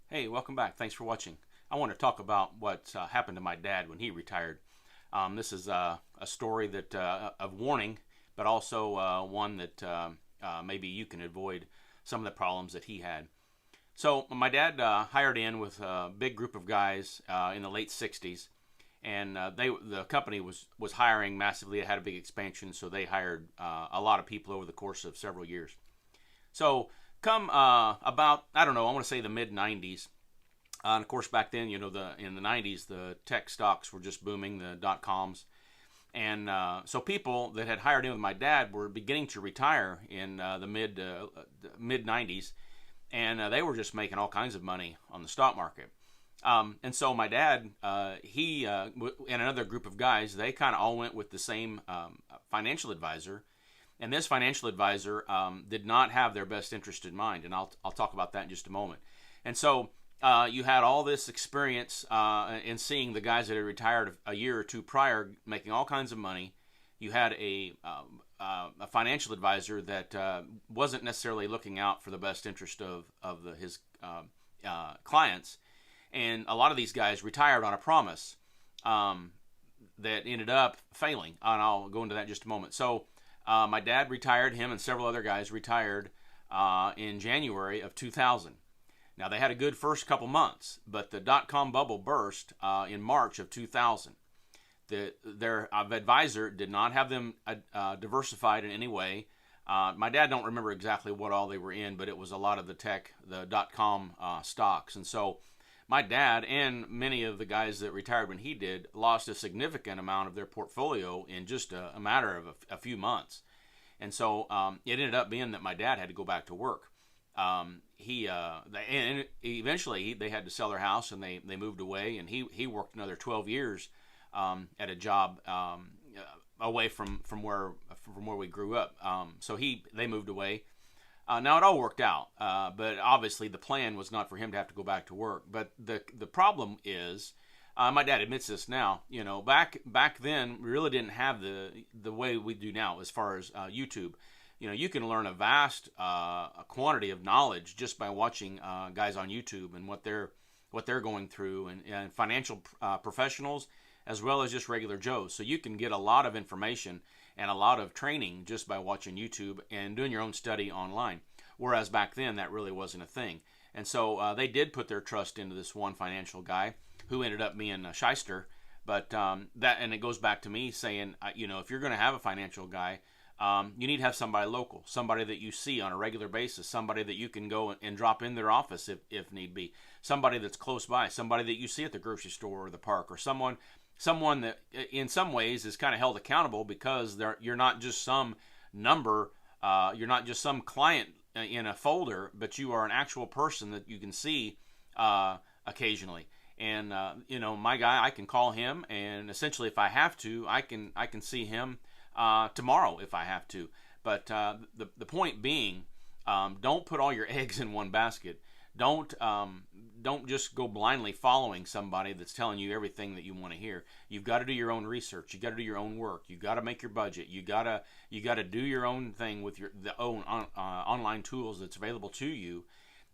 Hey, welcome back. Thanks for watching. I want to talk about what happened to my dad when he retired. This is a story that of warning, but also one that maybe you can avoid some of the problems that he had. So my dad hired in with a big group of guys in the late '60s, and the company was hiring massively. It had a big expansion, so they hired a lot of people over the course of several years. So come about, I don't know, I want to say the mid '90s. And of course, back then, in the '90s, the tech stocks were just booming, the dot coms, and so people that had hired in with my dad were beginning to retire in the mid '90s, and they were just making all kinds of money on the stock market. And so my dad, he and another group of guys, they kind of all went with the same financial advisor, and this financial advisor did not have their best interest in mind, and I'll talk about that in just a moment. And so you had all this experience in seeing the guys that had retired a year or two prior making all kinds of money. You had a financial advisor that wasn't necessarily looking out for the best interest of his clients, and a lot of these guys retired on a promise that ended up failing, and I'll go into that in just a moment. So my dad retired, him and several other guys retired in January of 2000. Now, they had a good first couple months, but the dot-com bubble burst in March of 2000. Their advisor did not have them diversified in any way. My dad don't remember exactly what all they were in, but it was a lot of the dot-com stocks. And so my dad and many of the guys that retired when he did lost a significant amount of their portfolio in just a matter of a few months. And so it ended up being that my dad had to go back to work. And eventually they had to sell their house, and they moved away, and he worked another 12 years at a job away from where we grew up. So they moved away. Now it all worked out, but obviously the plan was not for him to have to go back to work. But the problem is, my dad admits this now. Back then we really didn't have the way we do now as far as YouTube. You can learn a vast quantity of knowledge just by watching guys on YouTube and what they're going through, and financial professionals as well as just regular Joes. So you can get a lot of information and a lot of training just by watching YouTube and doing your own study online. Whereas back then that really wasn't a thing. And so they did put their trust into this one financial guy who ended up being a shyster. But and it goes back to me saying, if you're going to have a financial guy, you need to have somebody local, somebody that you see on a regular basis, somebody that you can go and drop in their office if need be, somebody that's close by, somebody that you see at the grocery store or the park, or someone that in some ways is kind of held accountable, because you're not just some number, you're not just some client in a folder, but you are an actual person that you can see occasionally. And my guy, I can call him, and essentially if I have to, I can see him tomorrow if I have to. But the point being, don't put all your eggs in one basket. Don't just go blindly following somebody that's telling you everything that you want to hear. You've got to do your own research. You got to do your own work. You got to make your budget. You got to do your own thing with the own online tools that's available to you.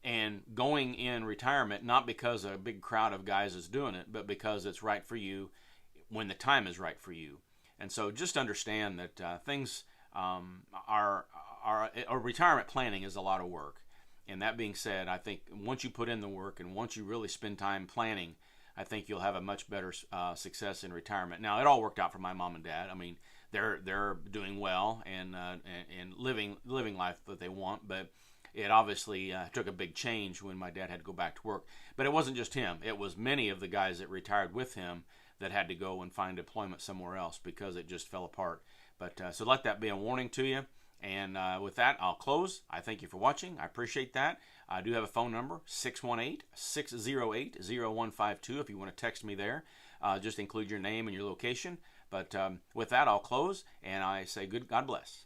And going in retirement, not because a big crowd of guys is doing it, but because it's right for you when the time is right for you. And so just understand that things or retirement planning is a lot of work. And that being said, I think once you put in the work and once you really spend time planning, I think you'll have a much better success in retirement. Now, it all worked out for my mom and dad. I mean, they're doing well and living life that they want, but it obviously took a big change when my dad had to go back to work. But it wasn't just him. It was many of the guys that retired with him that had to go and find employment somewhere else because it just fell apart. But so let that be a warning to you. And with that, I'll close. I thank you for watching. I appreciate that. I do have a phone number, 618-608-0152, if you want to text me there. Just include your name and your location. But with that, I'll close, and I say God bless.